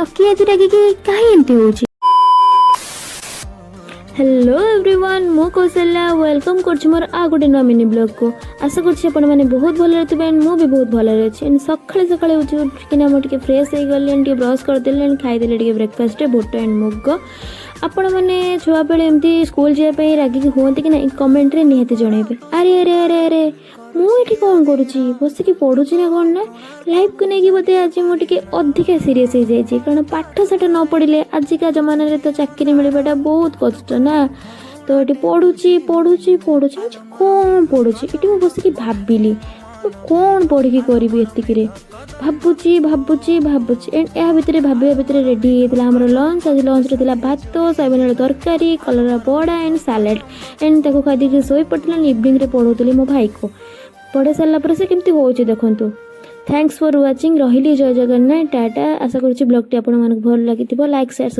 किए आज रागिकी कहीं एमती होची। हेलो एवरीवन मो कौशल्या वेलकम करछि मोर आ गोटे नुआ मिनी ब्लॉग को। आशा करछि आपण माने बहुत भले रहथिबे एंड मो भी बहुत भले रहछि। एंड सखाळे सखाळे उठिकिना मो टिके फ्रेश हे गले एंड टिके ब्रश कर देले एंड खाई देले टिके ब्रेकफास्ट रे भोट एंड मुग। आपण माने छुआ बेले एमती स्कूल जे पई रागी होंती कि ना कमेंट रे निहति जणेबे। अरे अरे अरे अरे मु एठी कोन करूछि बस कि पढुछि ना कोन ना लाइफ को नेकी बोते आज मो टिके अधिक सीरियस हो जाई कारण पाठ साठ न पढ़िले आजिका जमाना रे तो चाकरी मिलबाटा बहुत कष्ट ना। तो ये पढ़ुची पढ़ुची पढ़ुची कौन पढ़ुची ये मुझे बस भाविली कौन पढ़ी करी एतिक भावुची भावुची भावुची एंड या भितर भाविया भितर रेडी होता आम लंच। आज लंच रे भात सोयाबीन आलू तरकारी कलरा बड़ा एंड सालाड एंड ताको खाई शोई पड़ता इवनिंग रे पढ़ाऊली मो भाई को। पढ़े सारा पर से केमती होची देखंतु। थैंक्स फॉर वाचिंग रहिली जय जगन्नाथ टाटा। आशा करूची ब्लॉग टी आपन मानक भल लागिथिबो लाइक शेयर